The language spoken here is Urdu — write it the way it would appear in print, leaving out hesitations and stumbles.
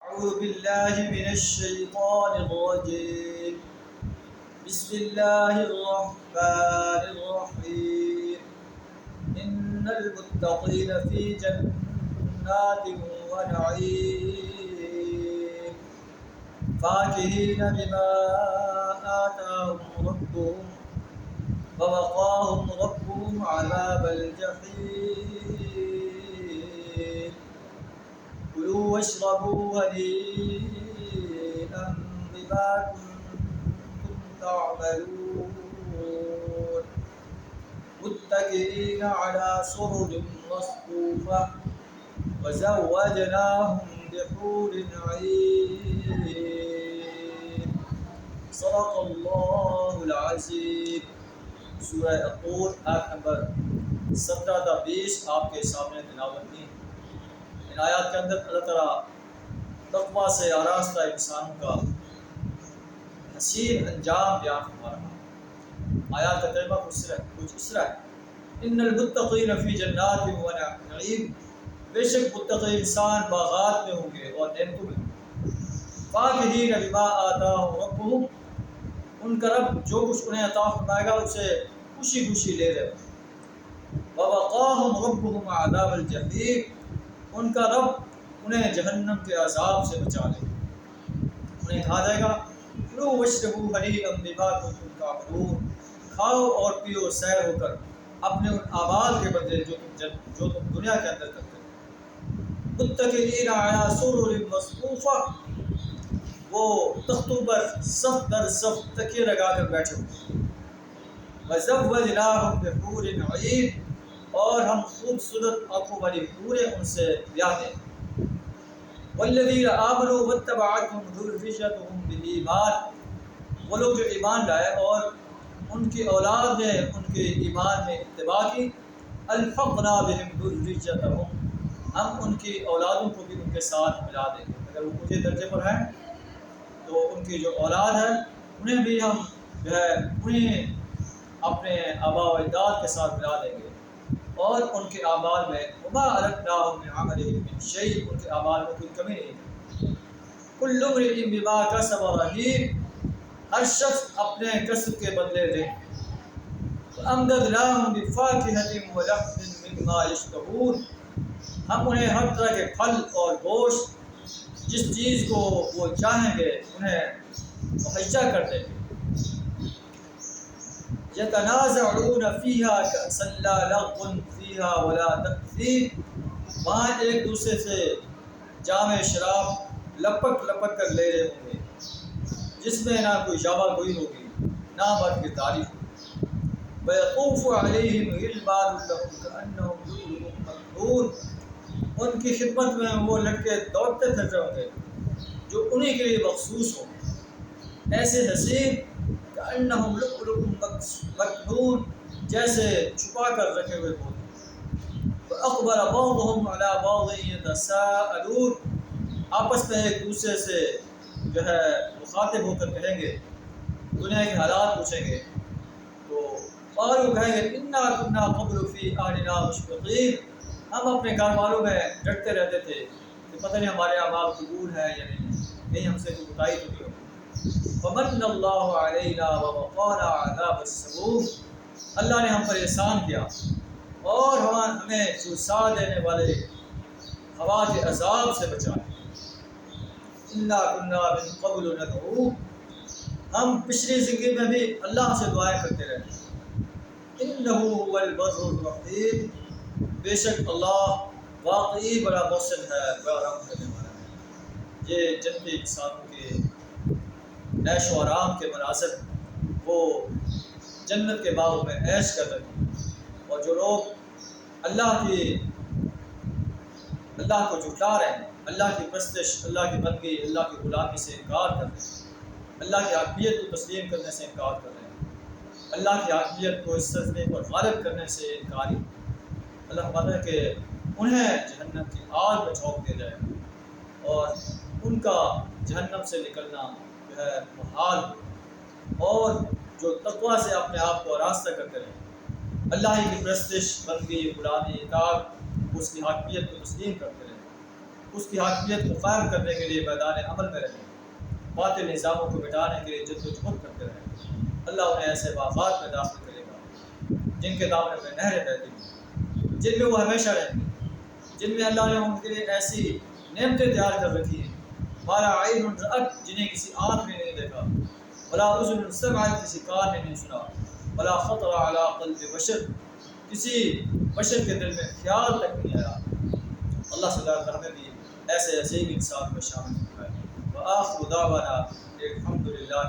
أعوذ بالله من الشيطان الرجيم. بسم الله الرحمن الرحيم. إن المتقين في جنات ونعيم فاكهين بما آتاهم ربهم ووقاهم ربهم عذاب الجحيم. كلوا واشربوا هنيئا بما كنتم تعملون متكئين على سرر مصفوفة وزوجناهم بحور عين. صدق اللہ العظیم. سورہ الطور آیت نمبر 17 تا 20 آپ کے سامنے تلاوت کی. ان آیات کے اندر اللہ تعالیٰ تقویٰ سے آراستہ انسانوں کا حسین انجام بیان فرما رہا ہے. آیات کا ترجمہ کچھ اس طرح ہے: ان المتقین فی جنات و نعیم، بے شک متقی انسان باغات میں ہوں گے اور نعمتوں میں. فاکہین بما آتاہم ربہم، ان کا رب جو کچھ انہیں عطا فرمائے گا اسے خوشی خوشی لے رہے. ووقاہم ربہم عذاب الجحیم، ان کا رب انہیں جہنم کے عذاب سے بچا لے. انہیں کہا جائے گا کلوا واشربوا ہنیئا بما کنتم تعملون، کھاؤ اور پیو سیر ہو کر اپنے ان اعمال کے بدلے جو تم دنیا کے اندر کرتے ہو. متکئین علی سرر مصفوفہ، وہ تختوں پر صف در صف تکیے لگا کر بیٹھے ہوئے. وزوجناہم بحور عین، اور ہم خوبصورت آنکھوں والی حوریں ان سے بیاہ دیں. والذین آمنوا واتبعتهم ذريتهم بالایمان، وہ لوگ جو ایمان لائے اور ان کی اولاد نے ان کے ایمان میں اتباع کی. الحقنا بهم ذريتهم، ہم ان کی اولادوں کو بھی ان کے ساتھ ملا دیں گے. اگر وہ اونچے درجے پر ہیں تو ان کی جو اولاد ہے انہیں بھی ہم جو ہے انہیں اپنے آباء و اجداد کے ساتھ ملا دیں گے. اور ان کے اعمال میں وما القناهم من عملهم من شيء، ان کے اعمال میں کوئی کمی نہیں. كل امرئ بما كسب رهين، ہر شخص اپنے کسب کے بدلے دے. وامددناهم بفاكهة ولحم مما يشتهون، ہم انہیں ہر طرح کے پھل اور گوشت جس چیز کو وہ چاہیں گے انہیں مہیا کر دیں گے. یتنازعون فیہا کأسا لا لغو فیہا ولا تأثیم، وہاں ایک دوسرے سے جام شراب لپک لپک کر لے رہے ہوں گے جس میں نہ کوئی جاوا گوئی ہوگی نہ مرد کی تعریف. ویطوف علیہم غلمان لہم کأنہم لؤلؤ مکنون، ان کی خدمت میں وہ لڑکے دوڑتے پھرتے ہوں گے جو انہی کے لیے مخصوص ہوں، ایسے حسین کأنہم لؤلؤ مکنون، جیسے چھپا کر رکھے ہوئے ہوتے. فاقبل بعضهم على بعض يتساءلون، آپس میں ایک دوسرے سے جو ہے مخاطب ہو کر کہیں گے، دنیا کے حالات پوچھیں گے. تو قالوا کہیں گے انا كنا قبل في اهلنا مشفقين، ہم اپنے گھر والوں میں ڈرتے رہتے تھے کہ پتہ نہیں ہمارے اعمال قبول ہیں یا نہیں، کہیں ہم سے کوئی کوتاہی تو نہیں ہو. فمن اللہ علینا ووقانا عذاب السموم، اللہ نے ہم پر احسان کیا اور ہمیں جھلسا دینے والے ہوا کے عذاب سے بچایا. انا كنا من قبل ندعوه، ہم پچھلی زندگی میں بھی اللہ سے دعائیں کرتے رہے. انہ هو البر الرحیم، بے شک اللہ واقعی بڑا محسن ہے، بڑا رحم کرنے والا ہے. یہ جنتی انسانوں کے عیش و آرام کے مناظر، وہ جنت کے باغوں میں عیش کر رہے ہیں. اور جو لوگ اللہ کو جھٹلا رہے ہیں، اللہ کی پرستش، اللہ کی بندگی، اللہ کی غلامی سے انکار کر رہے ہیں، اللہ کی حاکمیت کو تسلیم کرنے سے انکار کر رہے ہیں، اللہ کی حاکمیت کو اس سلسلے پر غالب کرنے سے انکاری، اللہ فرماتا ہے کہ انہیں جہنم کی آگ میں جھونک دیا جائے گا اور ان کا جہنم سے نکلنا جو ہے محال ہو. اور جو تقویٰ سے اپنے آپ کو آراستہ کرتے رہیں، اللہ کی پرستش، بندگی، غلامی، اطاعت، اس کی حاکمیت کو تسلیم کرتے رہیں. اس کی حاکمیت کو قائم کرنے کے لیے میدان عمل میں رہیں، باطل نظاموں کو مٹانے کے لیے جد و جہد کرتے رہیں۔ اللہ انہیں ایسے باغات میں داخل کرے گا جن کے دامن میں نہریں بہتی ہیں، جن میں وہ ہمیشہ رہیں گے، جن میں اللہ نے ان کے لیے ایسی نعمتیں تیار کر رکھی ہیں، مالا عین رأت، جنہیں کسی آنکھ نے نہیں دیکھا، ولا اذن سمعت، کسی کان نے نہیں سنا، ولا خطر علی قلب بشر، کسی بشر کے دل میں خیال تک نہیں آیا۔ اللہ سے دعا کرنے بھی ایسے عظیم انسان میں شامل ہوتا ہے۔ وآخر دعوانا الحمد للہ۔